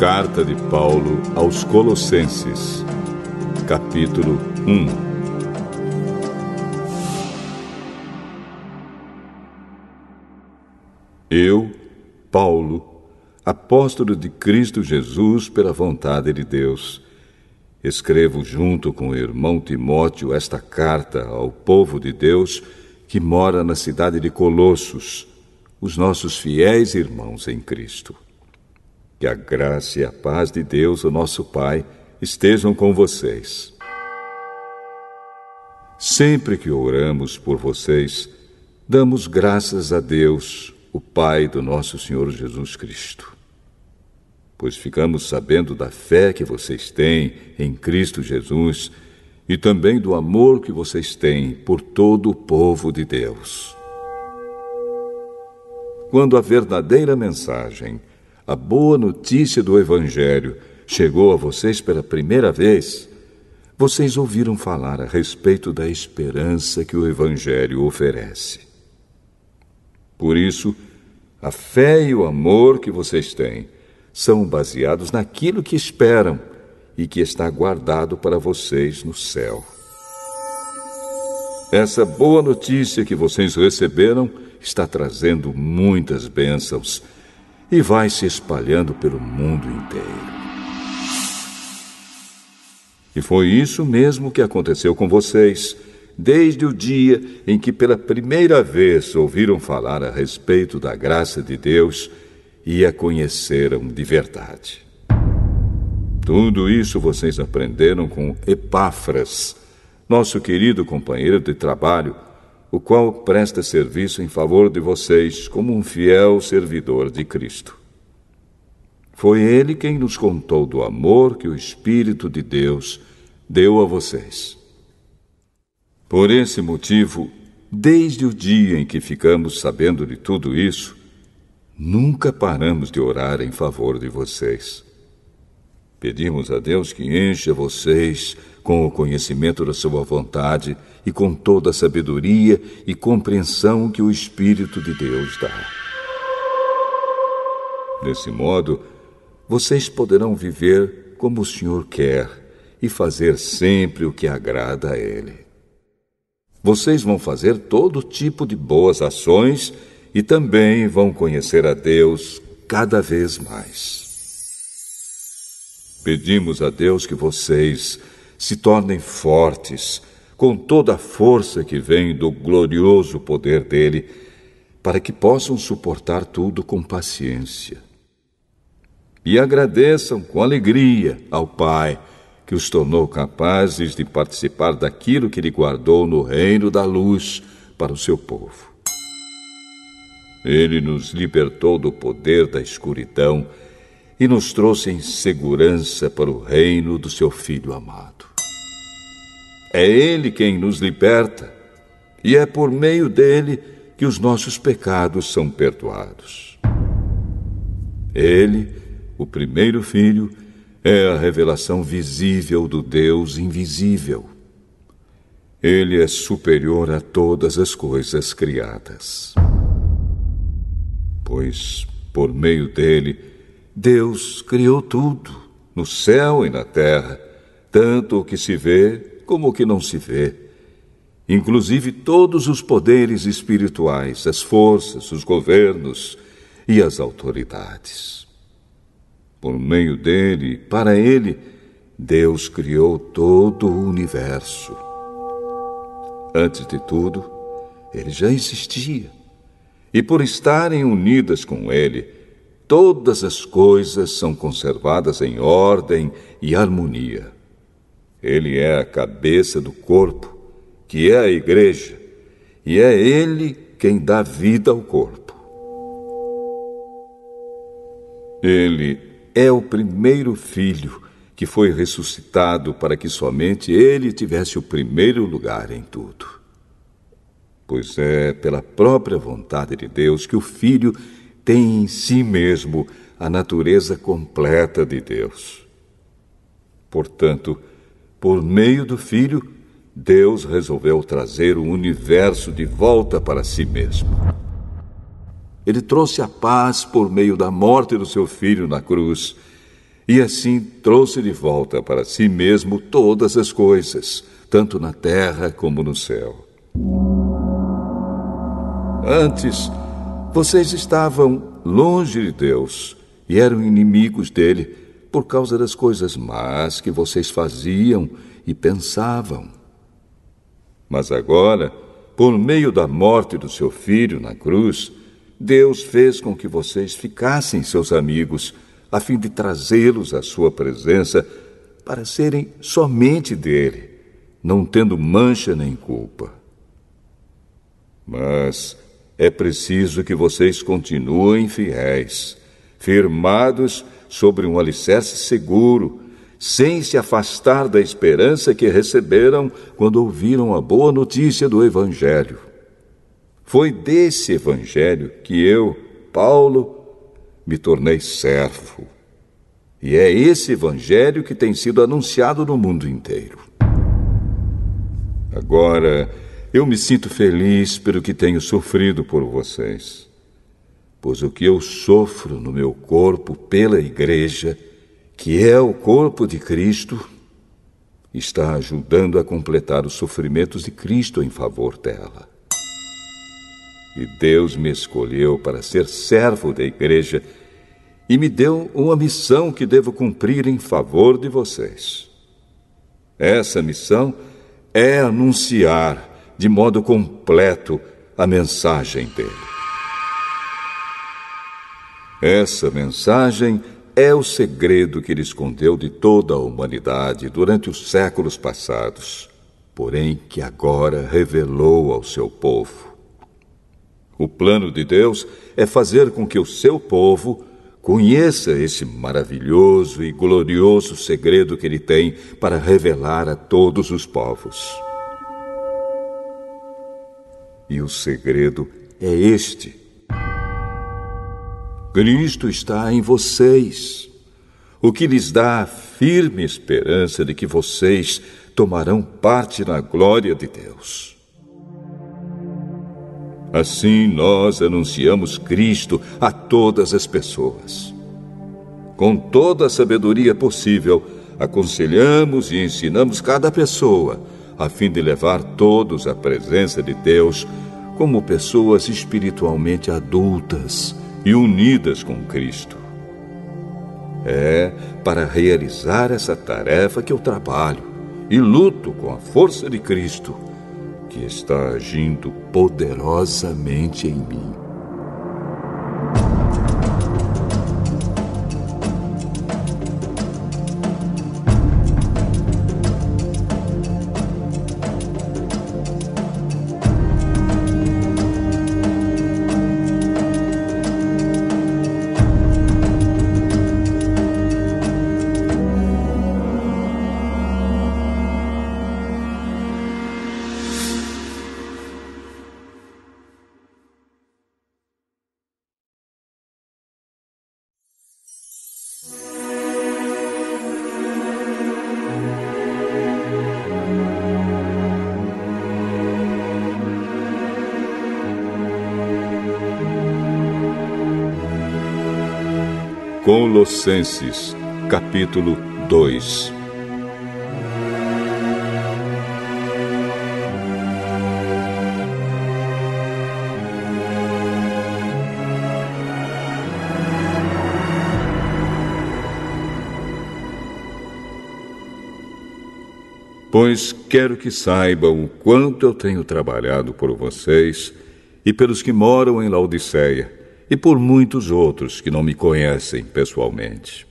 Carta de Paulo aos Colossenses, capítulo 1. Eu, Paulo, apóstolo de Cristo Jesus pela vontade de Deus, escrevo junto com o irmão Timóteo esta carta ao povo de Deus que mora na cidade de Colossos, os nossos fiéis irmãos em Cristo. Que a graça e a paz de Deus, o nosso Pai, estejam com vocês. Sempre que oramos por vocês, damos graças a Deus, o Pai do nosso Senhor Jesus Cristo. Pois ficamos sabendo da fé que vocês têm em Cristo Jesus e também do amor que vocês têm por todo o povo de Deus. Quando a verdadeira mensagem, a boa notícia do Evangelho, chegou a vocês pela primeira vez, vocês ouviram falar a respeito da esperança que o Evangelho oferece. Por isso, a fé e o amor que vocês têm são baseados naquilo que esperam e que está guardado para vocês no céu. Essa boa notícia que vocês receberam está trazendo muitas bênçãos e vai se espalhando pelo mundo inteiro. E foi isso mesmo que aconteceu com vocês, desde o dia em que pela primeira vez ouviram falar a respeito da graça de Deus e a conheceram de verdade. Tudo isso vocês aprenderam com Epáfras, nosso querido companheiro de trabalho, o qual presta serviço em favor de vocês como um fiel servidor de Cristo. Foi ele quem nos contou do amor que o Espírito de Deus deu a vocês. Por esse motivo, desde o dia em que ficamos sabendo de tudo isso, nunca paramos de orar em favor de vocês. Pedimos a Deus que encha vocês com o conhecimento da sua vontade e com toda a sabedoria e compreensão que o Espírito de Deus dá. Desse modo, vocês poderão viver como o Senhor quer e fazer sempre o que agrada a Ele. Vocês vão fazer todo tipo de boas ações e também vão conhecer a Deus cada vez mais. Pedimos a Deus que vocês se tornem fortes com toda a força que vem do glorioso poder dele, para que possam suportar tudo com paciência. E agradeçam com alegria ao Pai, que os tornou capazes de participar daquilo que Ele guardou no reino da luz para o seu povo. Ele nos libertou do poder da escuridão e nos trouxe em segurança para o reino do seu Filho amado. É Ele quem nos liberta, e é por meio dele que os nossos pecados são perdoados. Ele, o primeiro Filho, é a revelação visível do Deus invisível. Ele é superior a todas as coisas criadas. Pois, por meio dele, Deus criou tudo, no céu e na terra, tanto o que se vê como o que não se vê, inclusive todos os poderes espirituais, as forças, os governos e as autoridades. Por meio dele, para ele, Deus criou todo o universo. Antes de tudo, ele já existia, e por estarem unidas com ele, todas as coisas são conservadas em ordem e harmonia. Ele é a cabeça do corpo, que é a igreja, e é ele quem dá vida ao corpo. Ele é o primeiro filho que foi ressuscitado para que somente ele tivesse o primeiro lugar em tudo. Pois é pela própria vontade de Deus que o Filho tem em si mesmo a natureza completa de Deus. Portanto, por meio do Filho, Deus resolveu trazer o universo de volta para si mesmo. Ele trouxe a paz por meio da morte do seu Filho na cruz, e assim trouxe de volta para si mesmo todas as coisas, tanto na terra como no céu. Antes, vocês estavam longe de Deus e eram inimigos dele por causa das coisas más que vocês faziam e pensavam. Mas agora, por meio da morte do seu Filho na cruz, Deus fez com que vocês ficassem seus amigos, a fim de trazê-los à sua presença para serem somente dele, não tendo mancha nem culpa. Mas é preciso que vocês continuem fiéis, firmados sobre um alicerce seguro, sem se afastar da esperança que receberam quando ouviram a boa notícia do Evangelho. Foi desse Evangelho que eu, Paulo, me tornei servo. E é esse Evangelho que tem sido anunciado no mundo inteiro. Agora, eu me sinto feliz pelo que tenho sofrido por vocês, pois o que eu sofro no meu corpo pela Igreja, que é o corpo de Cristo, está ajudando a completar os sofrimentos de Cristo em favor dela. E Deus me escolheu para ser servo da Igreja e me deu uma missão que devo cumprir em favor de vocês. Essa missão é anunciar de modo completo a mensagem dele. Essa mensagem é o segredo que ele escondeu de toda a humanidade durante os séculos passados, porém que agora revelou ao seu povo. O plano de Deus é fazer com que o seu povo conheça esse maravilhoso e glorioso segredo que ele tem para revelar a todos os povos. E o segredo é este: Cristo está em vocês, o que lhes dá a firme esperança de que vocês tomarão parte na glória de Deus. Assim nós anunciamos Cristo a todas as pessoas. Com toda a sabedoria possível, aconselhamos e ensinamos cada pessoa, a fim de levar todos à presença de Deus como pessoas espiritualmente adultas e unidas com Cristo. É para realizar essa tarefa que eu trabalho e luto com a força de Cristo, que está agindo poderosamente em mim. Colossenses, capítulo 2. Pois quero que saibam o quanto eu tenho trabalhado por vocês e pelos que moram em Laodiceia, e por muitos outros que não me conhecem pessoalmente.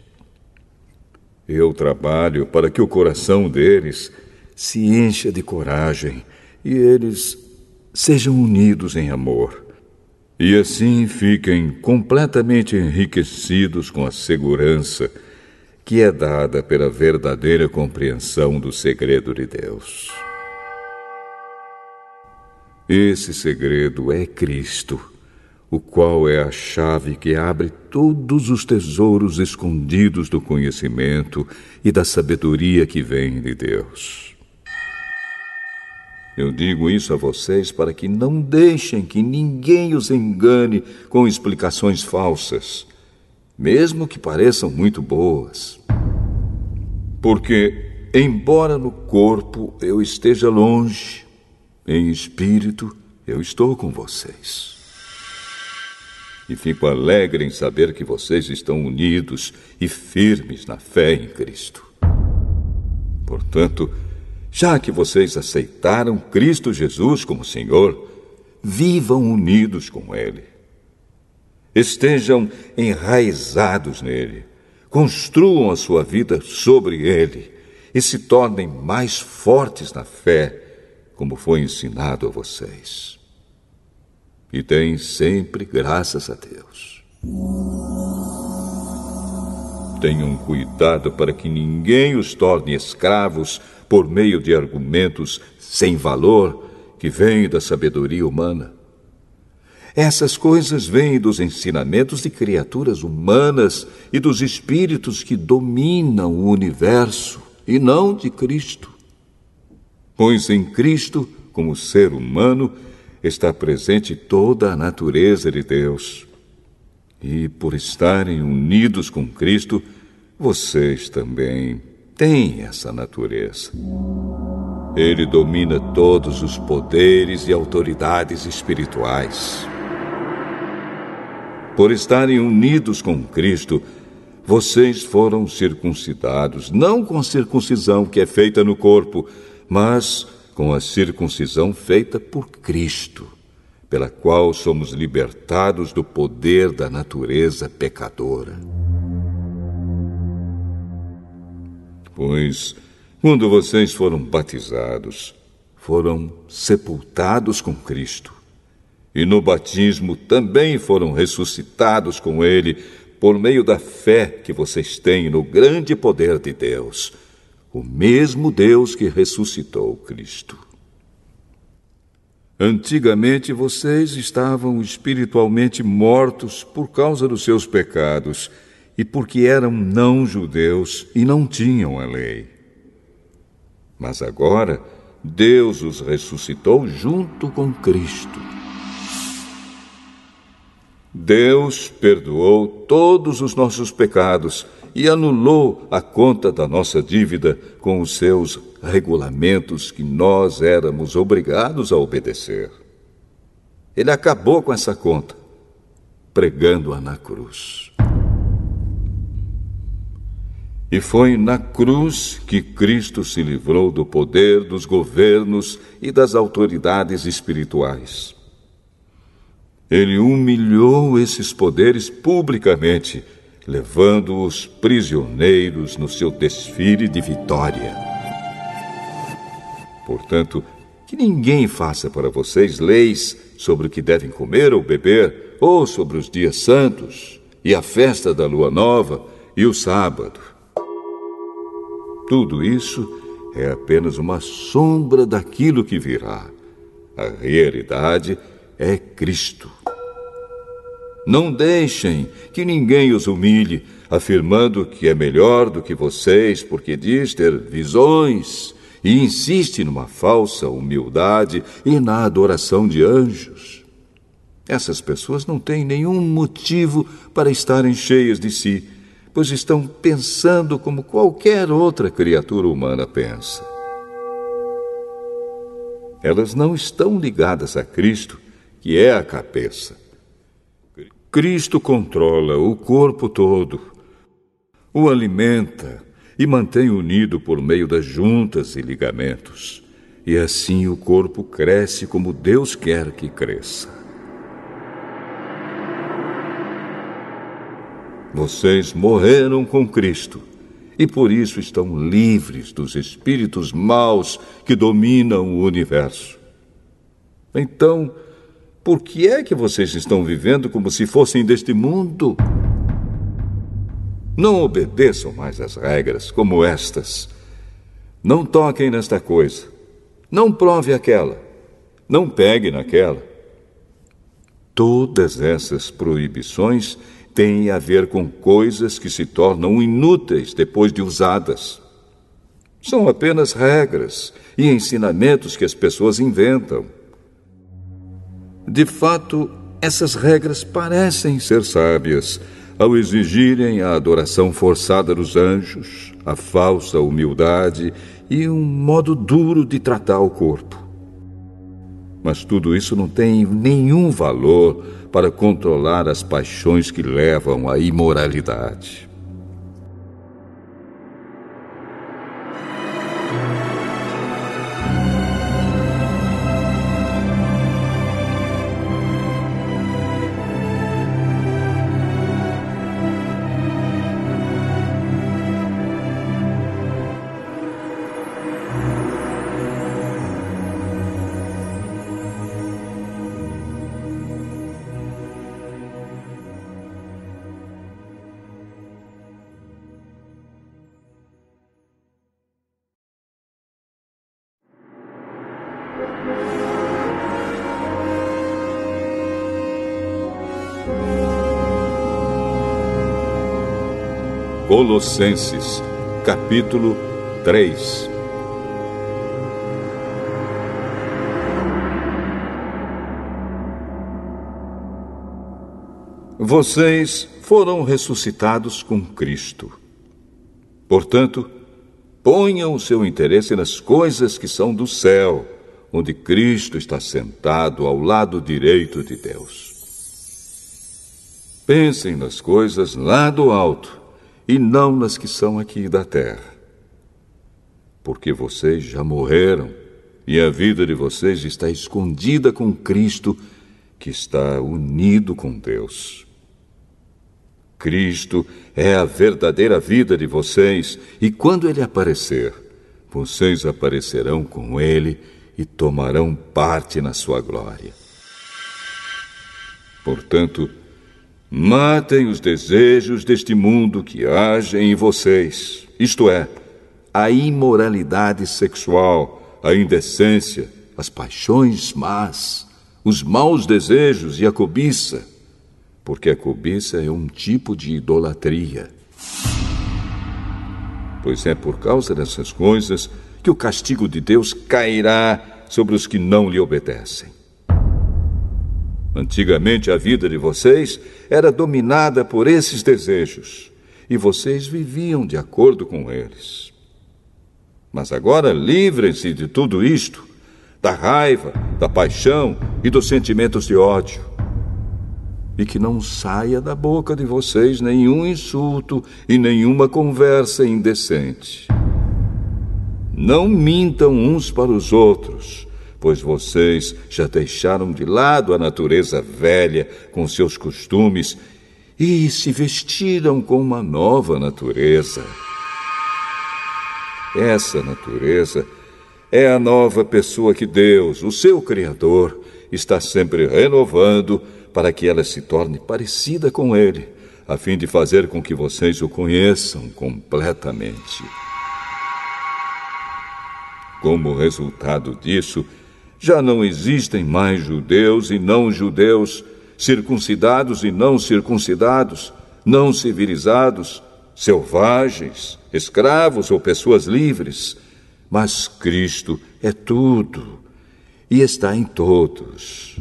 Eu trabalho para que o coração deles se encha de coragem e eles sejam unidos em amor, e assim fiquem completamente enriquecidos com a segurança que é dada pela verdadeira compreensão do segredo de Deus. Esse segredo é Cristo, o qual é a chave que abre todos os tesouros escondidos do conhecimento e da sabedoria que vem de Deus. Eu digo isso a vocês para que não deixem que ninguém os engane com explicações falsas, mesmo que pareçam muito boas. Porque, embora no corpo eu esteja longe, em espírito eu estou com vocês. E fico alegre em saber que vocês estão unidos e firmes na fé em Cristo. Portanto, já que vocês aceitaram Cristo Jesus como Senhor, vivam unidos com Ele. Estejam enraizados nele, construam a sua vida sobre Ele e se tornem mais fortes na fé, como foi ensinado a vocês. E deem sempre graças a Deus. Tenham cuidado para que ninguém os torne escravos por meio de argumentos sem valor que vêm da sabedoria humana. Essas coisas vêm dos ensinamentos de criaturas humanas e dos espíritos que dominam o universo, e não de Cristo. Pois em Cristo, como ser humano, está presente toda a natureza de Deus. E por estarem unidos com Cristo, vocês também têm essa natureza. Ele domina todos os poderes e autoridades espirituais. Por estarem unidos com Cristo, vocês foram circuncidados, não com a circuncisão que é feita no corpo, mas com a circuncisão feita por Cristo, pela qual somos libertados do poder da natureza pecadora. Pois, quando vocês foram batizados, foram sepultados com Cristo. E no batismo também foram ressuscitados com Ele, por meio da fé que vocês têm no grande poder de Deus, o mesmo Deus que ressuscitou Cristo. Antigamente vocês estavam espiritualmente mortos por causa dos seus pecados e porque eram não-judeus e não tinham a lei. Mas agora Deus os ressuscitou junto com Cristo. Deus perdoou todos os nossos pecados e anulou a conta da nossa dívida com os seus regulamentos que nós éramos obrigados a obedecer. Ele acabou com essa conta, pregando-a na cruz. E foi na cruz que Cristo se livrou do poder dos governos e das autoridades espirituais. Ele humilhou esses poderes publicamente, levando-os prisioneiros no seu desfile de vitória. Portanto, que ninguém faça para vocês leis sobre o que devem comer ou beber, ou sobre os dias santos, e a festa da lua nova, e o sábado. Tudo isso é apenas uma sombra daquilo que virá. A realidade é Cristo. Não deixem que ninguém os humilhe, afirmando que é melhor do que vocês, porque diz ter visões e insiste numa falsa humildade e na adoração de anjos. Essas pessoas não têm nenhum motivo para estarem cheias de si, pois estão pensando como qualquer outra criatura humana pensa. Elas não estão ligadas a Cristo, que é a cabeça. Cristo controla o corpo todo, o alimenta e mantém unido por meio das juntas e ligamentos. E assim o corpo cresce como Deus quer que cresça. Vocês morreram com Cristo e por isso estão livres dos espíritos maus que dominam o universo. Então, por que é que vocês estão vivendo como se fossem deste mundo? Não obedeçam mais às regras como estas. Não toquem nesta coisa. Não prove aquela. Não pegue naquela. Todas essas proibições têm a ver com coisas que se tornam inúteis depois de usadas. São apenas regras e ensinamentos que as pessoas inventam. De fato, essas regras parecem ser sábias ao exigirem a adoração forçada dos anjos, a falsa humildade e um modo duro de tratar o corpo. Mas tudo isso não tem nenhum valor para controlar as paixões que levam à imoralidade. Colossenses, capítulo 3. Vocês foram ressuscitados com Cristo. Portanto, ponham o seu interesse nas coisas que são do céu, onde Cristo está sentado ao lado direito de Deus. Pensem nas coisas lá do alto, e não nas que são aqui da terra. Porque vocês já morreram, e a vida de vocês está escondida com Cristo, que está unido com Deus. Cristo é a verdadeira vida de vocês, e quando Ele aparecer, vocês aparecerão com Ele e tomarão parte na sua glória. Portanto, matem os desejos deste mundo que agem em vocês, isto é, a imoralidade sexual, a indecência, as paixões más, os maus desejos e a cobiça, porque a cobiça é um tipo de idolatria. Pois é por causa dessas coisas que o castigo de Deus cairá sobre os que não lhe obedecem. Antigamente a vida de vocês era dominada por esses desejos, e vocês viviam de acordo com eles. Mas agora livrem-se de tudo isto, da raiva, da paixão e dos sentimentos de ódio. E que não saia da boca de vocês nenhum insulto e nenhuma conversa indecente. Não mintam uns para os outros, pois vocês já deixaram de lado a natureza velha com seus costumes e se vestiram com uma nova natureza. Essa natureza é a nova pessoa que Deus, o seu Criador, está sempre renovando para que ela se torne parecida com Ele, a fim de fazer com que vocês o conheçam completamente. Como resultado disso, já não existem mais judeus e não-judeus, circuncidados e não circuncidados, não civilizados, selvagens, escravos ou pessoas livres. Mas Cristo é tudo e está em todos.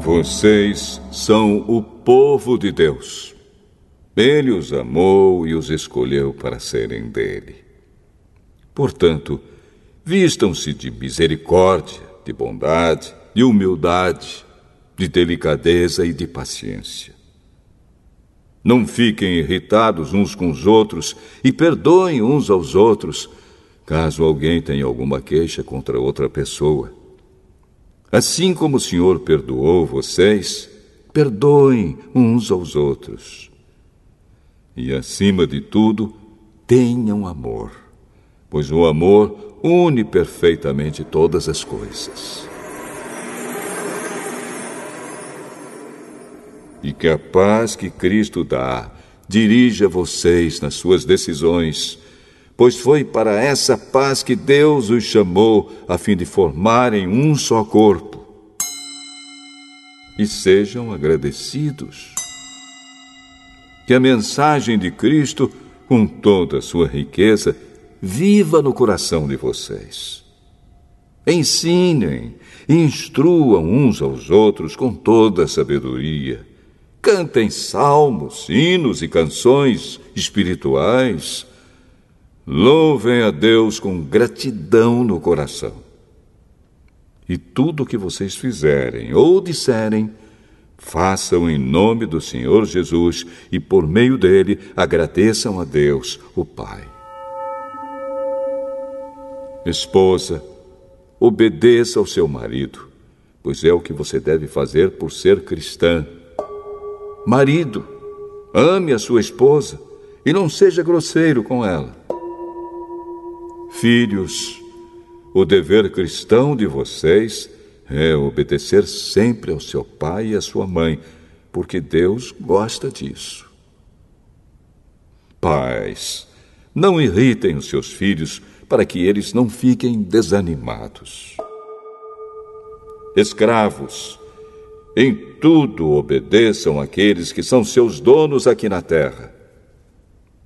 Vocês são o povo de Deus. Ele os amou e os escolheu para serem dele. Portanto, vistam-se de misericórdia, de bondade, de humildade, de delicadeza e de paciência. Não fiquem irritados uns com os outros e perdoem uns aos outros, caso alguém tenha alguma queixa contra outra pessoa. Assim como o Senhor perdoou vocês, perdoem uns aos outros. E, acima de tudo, tenham amor, pois o amor une perfeitamente todas as coisas. E que a paz que Cristo dá dirija vocês nas suas decisões, pois foi para essa paz que Deus os chamou a fim de formarem um só corpo. e sejam agradecidos. Que a mensagem de Cristo, com toda a sua riqueza, viva no coração de vocês. Ensinem e instruam uns aos outros com toda a sabedoria. Cantem salmos, hinos e canções espirituais. Louvem a Deus com gratidão no coração. E tudo o que vocês fizerem ou disserem, façam em nome do Senhor Jesus e, por meio dele, agradeçam a Deus, o Pai. Esposa, obedeça ao seu marido, pois é o que você deve fazer por ser cristã. Marido, ame a sua esposa e não seja grosseiro com ela. Filhos, o dever cristão de vocês é obedecer sempre ao seu pai e à sua mãe, porque Deus gosta disso. Pais, não irritem os seus filhos para que eles não fiquem desanimados. Escravos, em tudo obedeçam àqueles que são seus donos aqui na terra.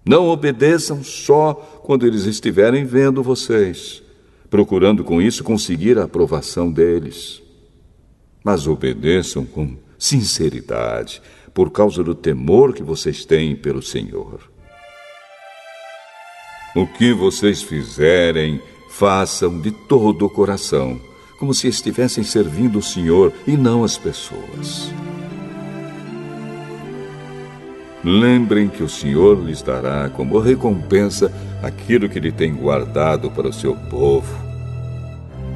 Não obedeçam só quando eles estiverem vendo vocês, procurando com isso conseguir a aprovação deles. Mas obedeçam com sinceridade, por causa do temor que vocês têm pelo Senhor. O que vocês fizerem, façam de todo o coração, como se estivessem servindo o Senhor e não as pessoas. Lembrem que o Senhor lhes dará como recompensa aquilo que Ele tem guardado para o seu povo,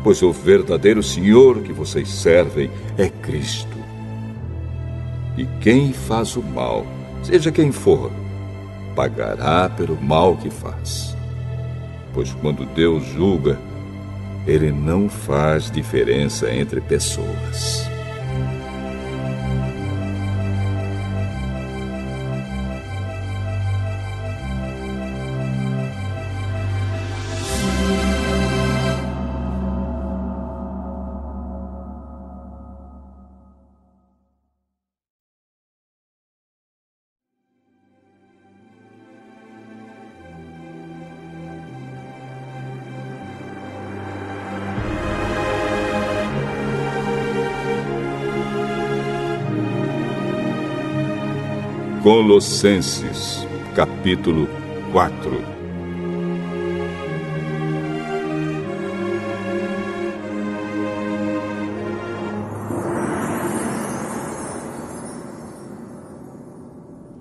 pois o verdadeiro Senhor que vocês servem é Cristo. E quem faz o mal, seja quem for, pagará pelo mal que faz. Pois quando Deus julga, Ele não faz diferença entre pessoas. Colossenses, capítulo 4.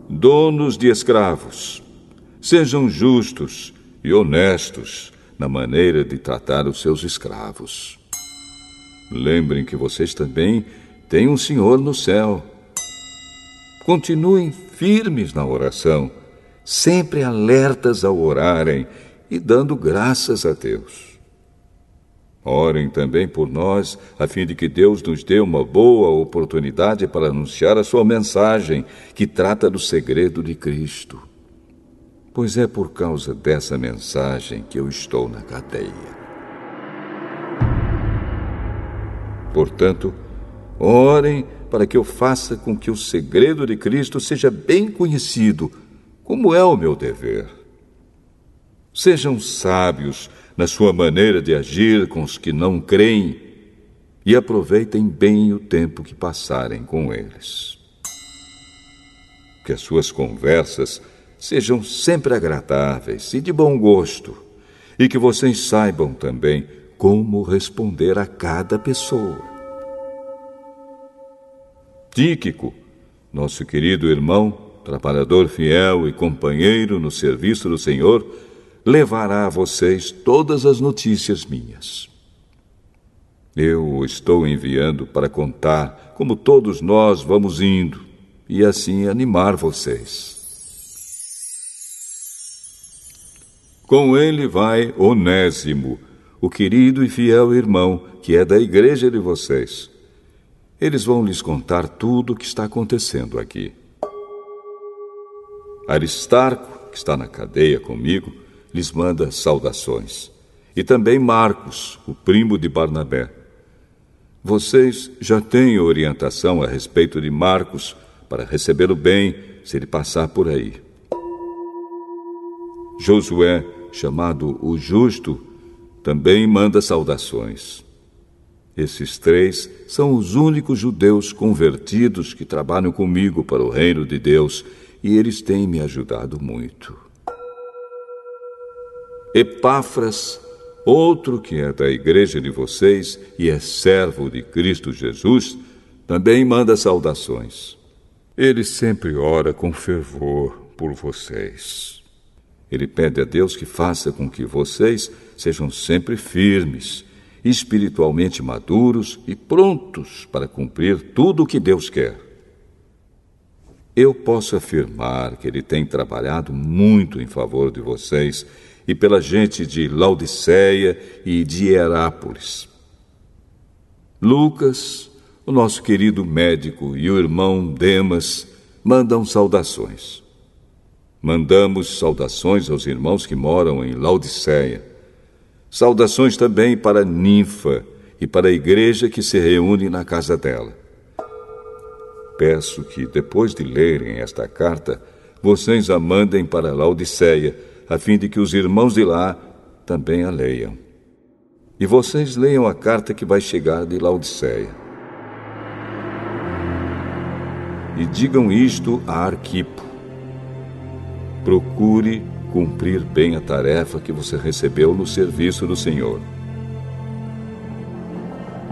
Donos de escravos, sejam justos e honestos na maneira de tratar os seus escravos. Lembrem que vocês também têm um Senhor no céu. Continuem firmes na oração, sempre alertas ao orarem e dando graças a Deus. Orem também por nós, a fim de que Deus nos dê uma boa oportunidade para anunciar a sua mensagem, que trata do segredo de Cristo. Pois é por causa dessa mensagem que eu estou na cadeia. Portanto, orem para que eu faça com que o segredo de Cristo seja bem conhecido, como é o meu dever. Sejam sábios na sua maneira de agir com os que não creem e aproveitem bem o tempo que passarem com eles. Que as suas conversas sejam sempre agradáveis e de bom gosto, e que vocês saibam também como responder a cada pessoa. Tíquico, nosso querido irmão, trabalhador fiel e companheiro no serviço do Senhor, levará a vocês todas as notícias minhas. Eu o estou enviando para contar como todos nós vamos indo e assim animar vocês. Com ele vai Onésimo, o querido e fiel irmão que é da igreja de vocês. Eles vão lhes contar tudo o que está acontecendo aqui. Aristarco, que está na cadeia comigo, lhes manda saudações. E também Marcos, o primo de Barnabé. Vocês já têm orientação a respeito de Marcos para recebê-lo bem se ele passar por aí. Josué, chamado o Justo, também manda saudações. Esses 3 são os únicos judeus convertidos que trabalham comigo para o reino de Deus e eles têm me ajudado muito. Epáfras, outro que é da igreja de vocês e é servo de Cristo Jesus, também manda saudações. Ele sempre ora com fervor por vocês. Ele pede a Deus que faça com que vocês sejam sempre firmes, espiritualmente maduros e prontos para cumprir tudo o que Deus quer. Eu posso afirmar que ele tem trabalhado muito em favor de vocês e pela gente de Laodiceia e de Hierápolis. Lucas, o nosso querido médico, e o irmão Demas mandam saudações. Mandamos saudações aos irmãos que moram em Laodiceia. Saudações também para Ninfa e para a igreja que se reúne na casa dela. Peço que, depois de lerem esta carta, vocês a mandem para Laodiceia, a fim de que os irmãos de lá também a leiam. E vocês leiam a carta que vai chegar de Laodiceia. E digam isto a Arquipo. Procure cumprir bem a tarefa que você recebeu no serviço do Senhor.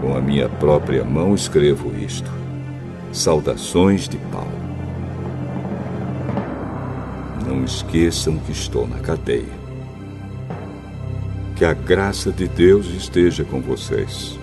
Com a minha própria mão escrevo isto. Saudações de Paulo. Não esqueçam que estou na cadeia. Que a graça de Deus esteja com vocês.